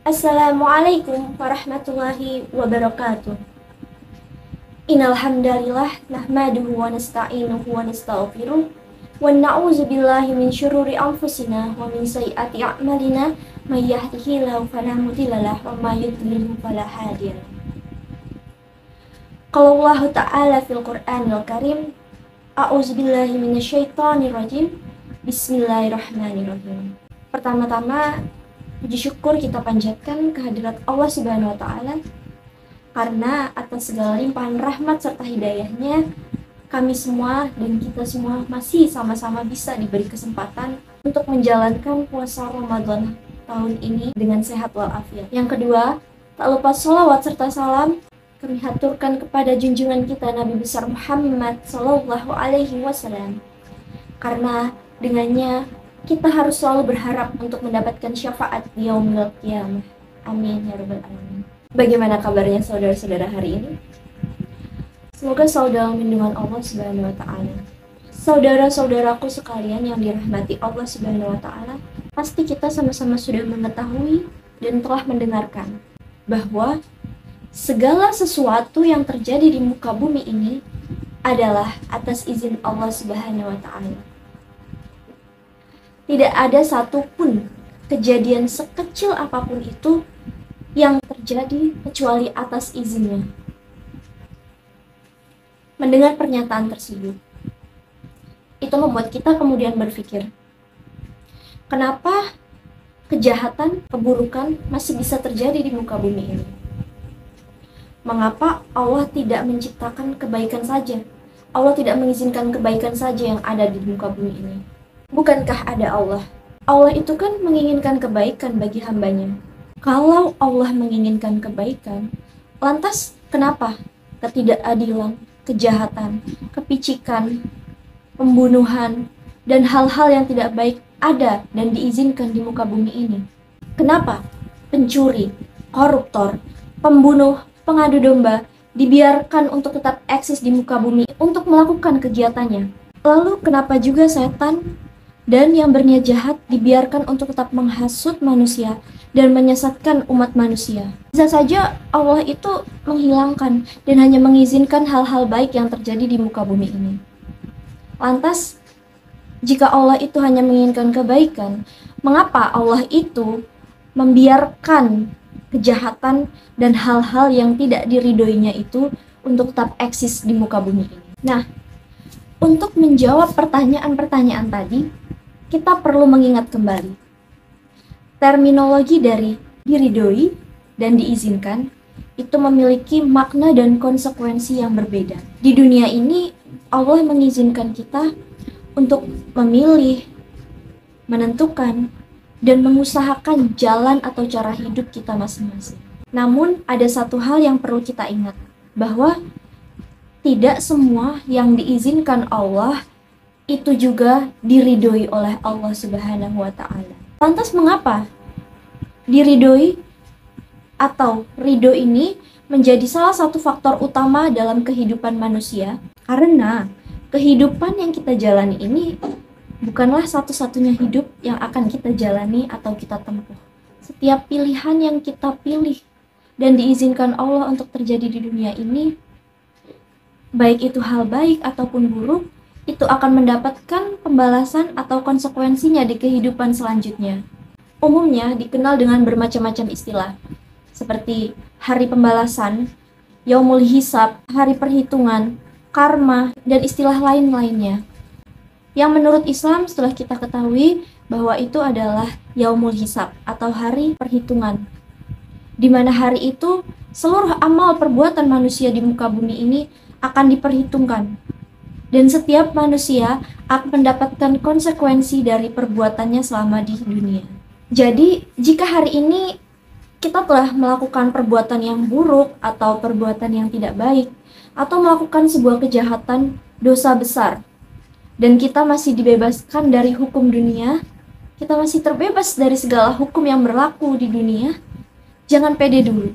Assalamualaikum warahmatullahi wabarakatuh. Innal hamdalillah nahmaduhu wa nasta'inuhu wa nastaghfiruh wa na'udzu billahi min syururi anfusina wa min sayyiati a'malina may yahdihillahu fala mudhillalah wa may yudlil fala hadiyalah. Qala Allah Ta'ala fil Qur'anil Karim, a'udzu billahi minasyaitonir rajim. Bismillahirrahmanirrahim. Pertama-tama puji syukur kita panjatkan kehadirat Allah Subhanahu wa Ta'ala, karena atas segala limpahan rahmat serta hidayahnya, kami semua dan kita semua masih sama-sama bisa diberi kesempatan untuk menjalankan puasa Ramadan tahun ini dengan sehat walafiat. Yang kedua, tak lupa sholawat serta salam kami haturkan kepada junjungan kita Nabi besar Muhammad Sallallahu Alaihi Wasallam, karena dengannya kita harus selalu berharap untuk mendapatkan syafaat di yaumil qiyamah. Amin ya rabbal alamin. Bagaimana kabarnya saudara-saudara hari ini? Semoga selalu dalam lindungan Allah Subhanahu wa Ta'ala. Saudara-saudaraku sekalian yang dirahmati Allah Subhanahu wa Ta'ala, pasti kita sama-sama sudah mengetahui dan telah mendengarkan bahwa segala sesuatu yang terjadi di muka bumi ini adalah atas izin Allah Subhanahu wa Ta'ala. Tidak ada satupun kejadian sekecil apapun itu yang terjadi kecuali atas izinnya. Mendengar pernyataan tersebut, itu membuat kita kemudian berpikir, kenapa kejahatan, keburukan masih bisa terjadi di muka bumi ini? Mengapa Allah tidak menciptakan kebaikan saja? Allah tidak mengizinkan kebaikan saja yang ada di muka bumi ini? Bukankah ada Allah? Allah itu kan menginginkan kebaikan bagi hambanya. Kalau Allah menginginkan kebaikan, lantas kenapa ketidakadilan, kejahatan, kepicikan, pembunuhan, dan hal-hal yang tidak baik ada dan diizinkan di muka bumi ini? Kenapa pencuri, koruptor, pembunuh, pengadu domba dibiarkan untuk tetap eksis di muka bumi untuk melakukan kegiatannya? Lalu kenapa juga setan dan yang berniat jahat dibiarkan untuk tetap menghasut manusia dan menyesatkan umat manusia? Bisa saja Allah itu menghilangkan dan hanya mengizinkan hal-hal baik yang terjadi di muka bumi ini. Lantas, jika Allah itu hanya menginginkan kebaikan, mengapa Allah itu membiarkan kejahatan dan hal-hal yang tidak diridhoinya itu untuk tetap eksis di muka bumi ini? Nah, untuk menjawab pertanyaan-pertanyaan tadi, kita perlu mengingat kembali terminologi dari diridhoi dan diizinkan itu memiliki makna dan konsekuensi yang berbeda. Di dunia ini Allah mengizinkan kita untuk memilih, menentukan, dan mengusahakan jalan atau cara hidup kita masing-masing. Namun ada satu hal yang perlu kita ingat, bahwa tidak semua yang diizinkan Allah itu juga diridhoi oleh Allah Subhanahu wa Ta'ala. Lantas mengapa diridhoi atau ridho ini menjadi salah satu faktor utama dalam kehidupan manusia? Karena kehidupan yang kita jalani ini bukanlah satu-satunya hidup yang akan kita jalani atau kita tempuh. Setiap pilihan yang kita pilih dan diizinkan Allah untuk terjadi di dunia ini, baik itu hal baik ataupun buruk, itu akan mendapatkan pembalasan atau konsekuensinya di kehidupan selanjutnya. Umumnya dikenal dengan bermacam-macam istilah, seperti hari pembalasan, yaumul hisab, hari perhitungan, karma, dan istilah lain-lainnya. Yang menurut Islam setelah kita ketahui bahwa itu adalah yaumul hisab atau hari perhitungan, di mana hari itu seluruh amal perbuatan manusia di muka bumi ini akan diperhitungkan. Dan setiap manusia akan mendapatkan konsekuensi dari perbuatannya selama di dunia. Jadi, jika hari ini kita telah melakukan perbuatan yang buruk atau perbuatan yang tidak baik, atau melakukan sebuah kejahatan, dosa besar, dan kita masih dibebaskan dari hukum dunia, kita masih terbebas dari segala hukum yang berlaku di dunia, jangan pede dulu.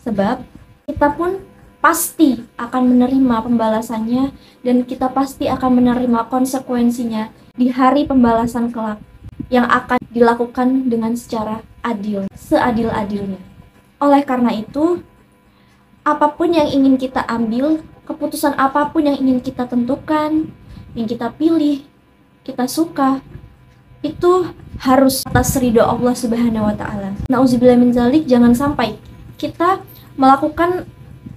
Sebab kita pun pasti akan menerima pembalasannya dan kita pasti akan menerima konsekuensinya di hari pembalasan kelak. yang akan dilakukan dengan secara adil, seadil-adilnya. Oleh karena itu, apapun yang ingin kita ambil, keputusan apapun yang ingin kita tentukan, yang kita pilih, kita suka, itu harus atas ridho Allah Subhanahu wa taala. Nauzubillah min dzalik, jangan sampai kita melakukan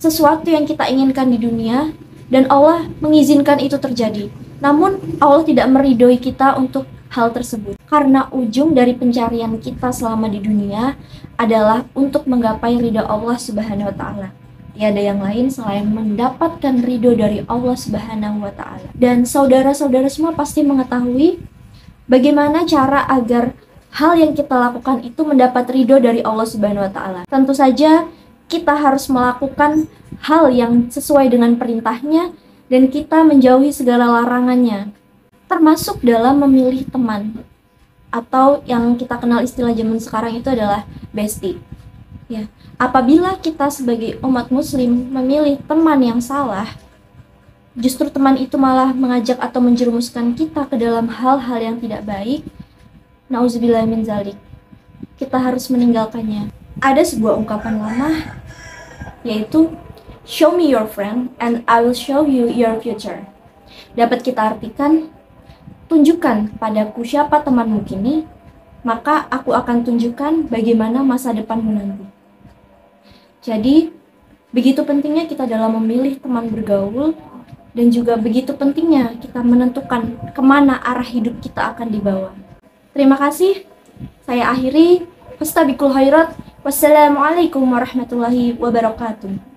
sesuatu yang kita inginkan di dunia dan Allah mengizinkan itu terjadi. Namun Allah tidak meridhoi kita untuk hal tersebut. Karena ujung dari pencarian kita selama di dunia adalah untuk menggapai ridho Allah Subhanahu wa taala. Tiada yang lain selain mendapatkan ridho dari Allah Subhanahu wa taala. Dan saudara-saudara semua pasti mengetahui bagaimana cara agar hal yang kita lakukan itu mendapat ridho dari Allah Subhanahu wa taala. Tentu saja kita harus melakukan hal yang sesuai dengan perintahnya dan kita menjauhi segala larangannya. Termasuk dalam memilih teman, atau yang kita kenal istilah zaman sekarang itu adalah bestie. Ya, apabila kita sebagai umat muslim memilih teman yang salah, justru teman itu malah mengajak atau menjerumuskan kita ke dalam hal-hal yang tidak baik. Nauzubillah min dzalik. Kita harus meninggalkannya. Ada sebuah ungkapan lama, yaitu show me your friend and I will show you your future. Dapat kita artikan, tunjukkan padaku siapa temanmu kini, maka aku akan tunjukkan bagaimana masa depanmu nanti. Jadi, begitu pentingnya kita dalam memilih teman bergaul, dan juga begitu pentingnya kita menentukan kemana arah hidup kita akan dibawa. Terima kasih. Saya akhiri. Fastabiqul khairat. Wassalamualaikum warahmatullahi wabarakatuh.